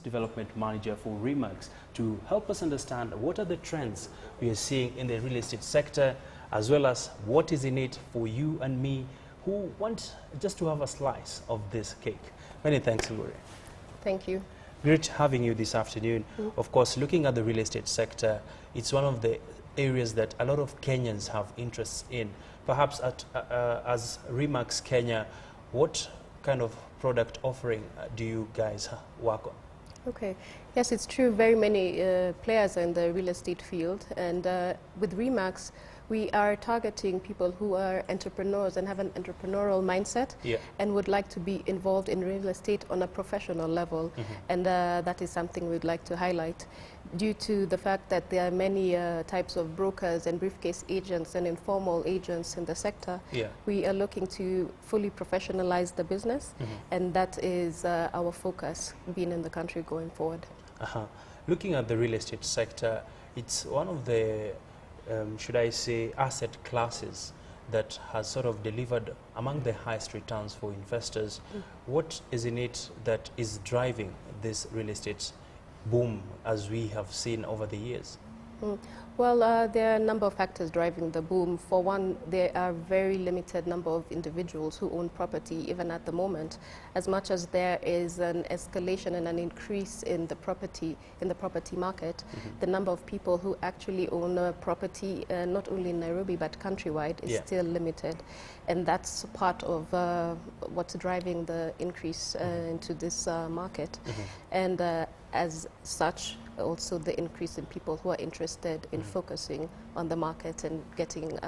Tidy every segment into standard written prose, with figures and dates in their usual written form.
Development Manager for Remax, to help us understand what are the trends we are seeing in the real estate sector, as well as what is in it for you and me who want just to have a slice of this cake. Many thanks, Ngure. Thank you. Great having you this afternoon. Of course, looking at the real estate sector, it's one of the areas that a lot of Kenyans have interests in. Perhaps as Remax Kenya, what kind of product offering do you guys work on? Okay. Yes, it's true. Very many players in the real estate field. And with Remax, we are targeting people who are entrepreneurs and have an entrepreneurial mindset and would like to be involved in real estate on a professional level. And that is something we'd like to highlight. Due to the fact that there are many types of brokers and briefcase agents and informal agents in the sector, we are looking to fully professionalize the business, and that is our focus being in the country going forward. Looking at the real estate sector, it's one of the should I say, asset classes that has sort of delivered among the highest returns for investors. What is in it that is driving this real estate boom as we have seen over the years? Well, there are a number of factors driving the boom. For one, there are very limited number of individuals who own property, even at the moment. As much as there is an escalation and an increase in the property market, the number of people who actually own a property, not only in Nairobi but countrywide, is still limited. And that's part of what's driving the increase into this market. And as such, also the increase in people who are interested in focusing on the market and getting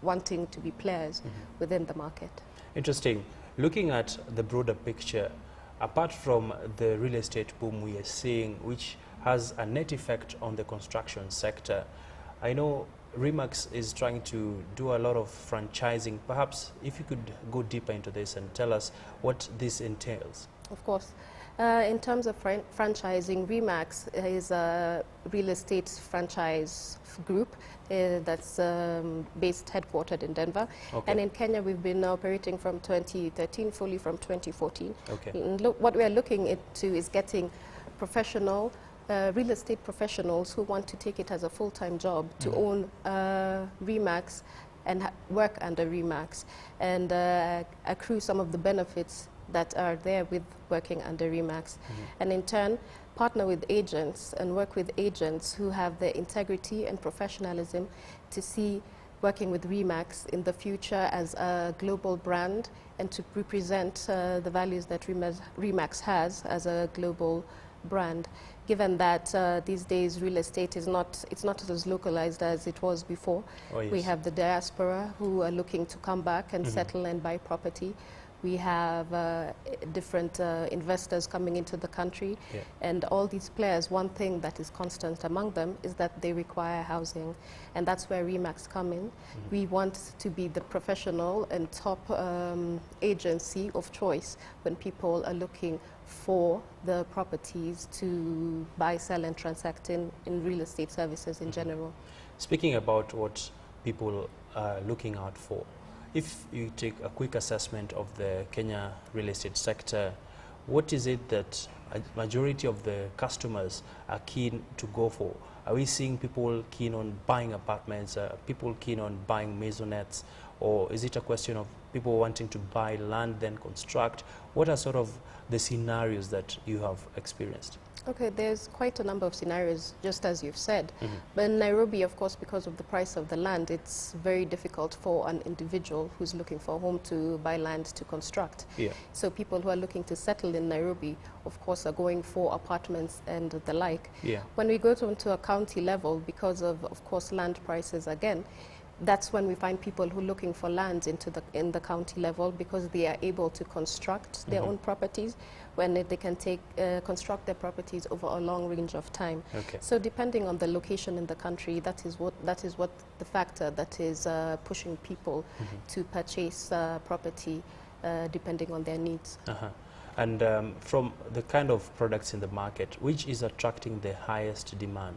wanting to be players within the market. Interesting. Looking at the broader picture, apart from the real estate boom we are seeing, which has a net effect on the construction sector, I know Remax is trying to do a lot of franchising. Perhaps if you could go deeper into this and tell us what this entails. Of course. In terms of franchising, Remax is a real estate franchise group that's headquartered in Denver. And in Kenya, we've been operating from 2013, fully from 2014. And what we are looking into is getting professional real estate professionals who want to take it as a full-time job to own Remax and work under Remax and accrue some of the benefits that are there with working under Remax. And in turn, partner with agents and work with agents who have the integrity and professionalism to see working with Remax in the future as a global brand and to represent the values that Remax has as a global brand. Given that these days real estate is not as localized as it was before. We have the diaspora who are looking to come back and settle and buy property. We have different investors coming into the country, and all these players, one thing that is constant among them is that they require housing, and that's where Remax come in. We want to be the professional and top agency of choice when people are looking for the properties to buy, sell and transact in real estate services in general. Speaking about what people are looking out for, if you take a quick assessment of the Kenya real estate sector, what is it that a majority of the customers are keen to go for? Are we seeing people keen on buying apartments, people keen on buying maisonettes, or is it a question of people wanting to buy land then construct? What are sort of the scenarios that you have experienced? Okay, there's quite a number of scenarios, just as you've said. But in Nairobi, of course, because of the price of the land, it's very difficult for an individual who's looking for a home to buy land to construct. So people who are looking to settle in Nairobi, of course, are going for apartments and the like. When we go to a county level, because of course, land prices again, that's when we find people who are looking for lands in the county level because they are able to construct their own properties when they can construct their properties over a long range of time. So depending on the location in the country, that is what the factor that is pushing people to purchase property depending on their needs. And from the kind of products in the market, which is attracting the highest demand?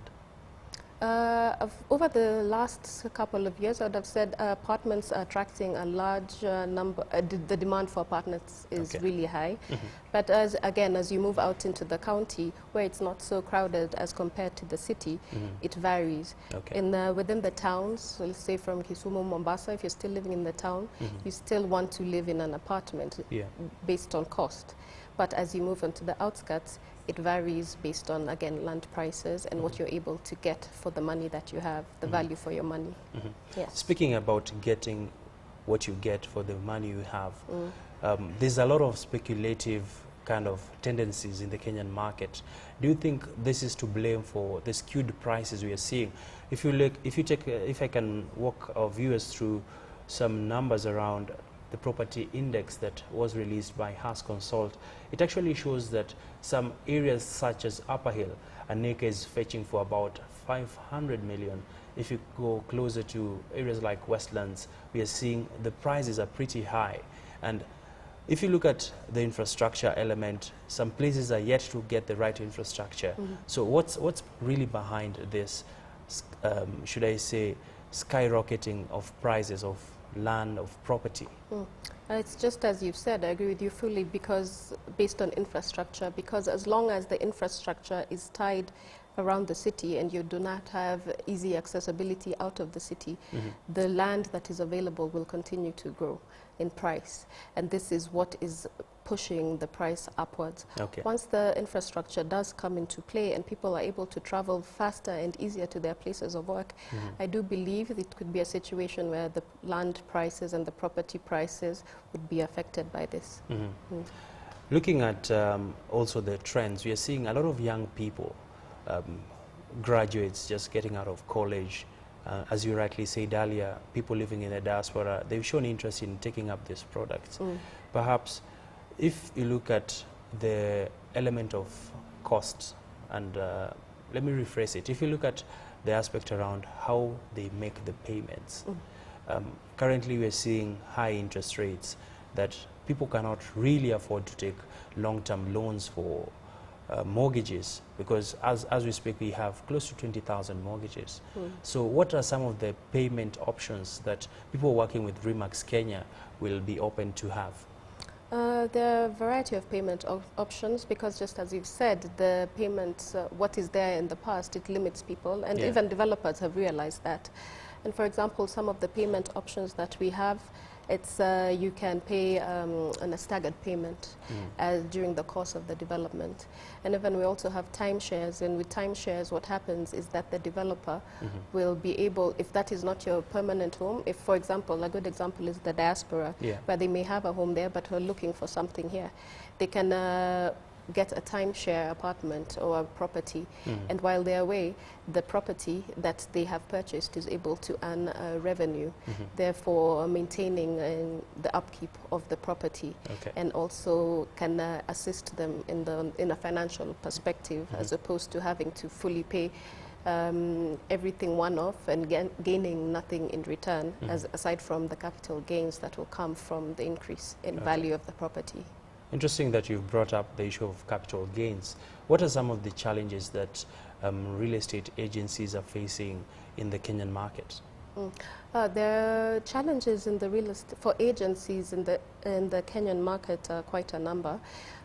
Over the last couple of years, I would have said apartments are attracting a large number. The demand for apartments is really high. But as you move out into the county, where it's not so crowded as compared to the city, it varies. Within the towns, so let's say from Kisumu, Mombasa, if you're still living in the town, you still want to live in an apartment based on cost. But as you move into the outskirts, it varies based on, again, land prices and what you're able to get for the money that you have, the value for your money. Yes. Speaking about getting what you get for the money you have, there's a lot of speculative kind of tendencies in the Kenyan market. Do you think this is to blame for the skewed prices we are seeing? If I can walk our viewers through some numbers around the property index that was released by Has Consult, it actually shows that some areas such as Upper Hill, an acre is fetching for about 500 million. If you go closer to areas like Westlands, we are seeing the prices are pretty high. And if you look at the infrastructure element, some places are yet to get the right infrastructure. So what's really behind this, should I say, skyrocketing of prices of land, of property? It's just as you've said, I agree with you fully, because based on infrastructure, because as long as the infrastructure is tied around the city and you do not have easy accessibility out of the city, the land that is available will continue to grow in price. And this is what is pushing the price upwards. Once the infrastructure does come into play and people are able to travel faster and easier to their places of work, I do believe it could be a situation where the land prices and the property prices would be affected by this. Looking at also the trends, we are seeing a lot of young people, graduates just getting out of college. As you rightly said earlier, people living in the diaspora, they've shown interest in taking up these products. Perhaps if you look at the element of costs, and let me rephrase it, if you look at the aspect around how they make the payments, currently we're seeing high interest rates that people cannot really afford to take long-term loans for mortgages, because as we speak we have close to 20,000 mortgages. So what are some of the payment options that people working with Remax Kenya will be open to have? There are a variety of payment options, because just as you've said, the payments, what is there in the past, it limits people, and even developers have realized that. And for example, some of the payment options that we have, it's you can pay on a staggered payment during the course of the development. And even we also have timeshares, and with timeshares what happens is that the developer will be able, if that is not your permanent home, if for example, a good example is the diaspora, where they may have a home there but are looking for something here, they can get a timeshare apartment or a property, and while they're away, the property that they have purchased is able to earn revenue, therefore maintaining the upkeep of the property, and also can assist them in a financial perspective, as opposed to having to fully pay everything one-off and gaining nothing in return, aside from the capital gains that will come from the increase in value of the property. Interesting that you've brought up the issue of capital gains. What are some of the challenges that real estate agencies are facing in the Kenyan market? There are challenges in the real estate for agencies in the Kenyan market, quite a number.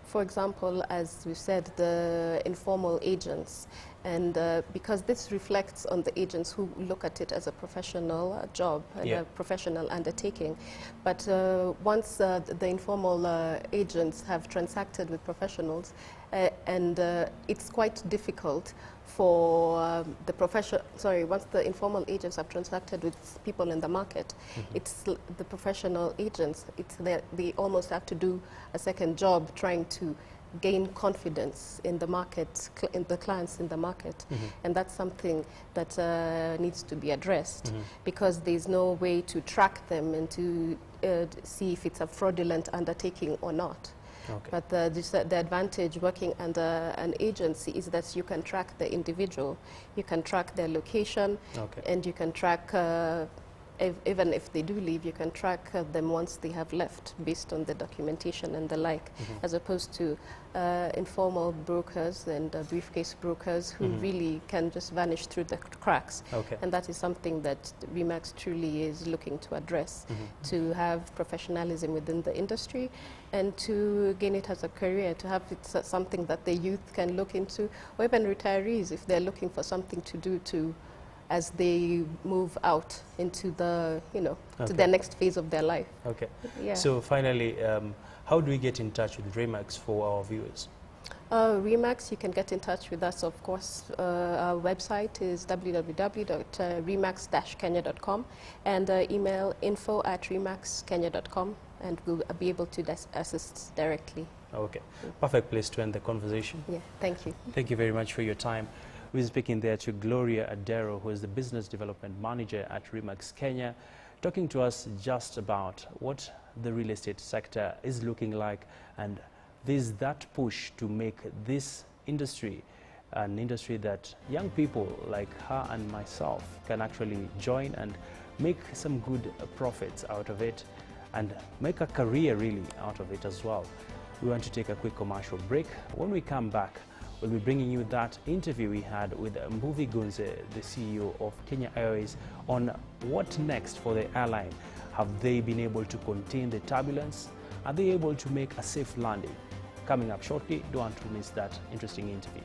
For example, as we said, the informal agents, and because this reflects on the agents who look at it as a professional job and a professional undertaking. But once the informal agents have transacted with professionals, and it's quite difficult for the once the informal agents have transacted with people in the market, it's the professional agents, they almost have to do a second job trying to gain confidence in the market, in the clients in the market. And that's something that needs to be addressed, because there's no way to track them and to see if it's a fraudulent undertaking or not. But the advantage working under an agency is that you can track the individual, you can track their location, and you can track even if they do leave, you can track them once they have left based on the documentation and the like, as opposed to informal brokers and briefcase brokers who really can just vanish through the cracks. Okay. And that is something that Remax truly is looking to address, to have professionalism within the industry and to gain it as a career, to have it something that the youth can look into, or even retirees if they're looking for something to do to as they move out into the, to their next phase of their life. Okay. Yeah. So finally, how do we get in touch with Remax for our viewers? Remax, you can get in touch with us, of course. Our website is www.remax-kenya.com and email info@remaxkenya.com, and we'll be able to assist directly. Okay. Perfect place to end the conversation. Yeah, thank you. Thank you very much for your time. We're speaking there to Gloria Adero, who is the Business Development Manager at Remax Kenya, talking to us just about what the real estate sector is looking like, and there's that push to make this industry an industry that young people like her and myself can actually join and make some good profits out of it and make a career really out of it as well. We want to take a quick commercial break. When we come back, we'll be bringing you that interview we had with Mbuvi Gunze, the CEO of Kenya Airways, on what next for the airline. Have they been able to contain the turbulence? Are they able to make a safe landing? Coming up shortly, don't want to miss that interesting interview.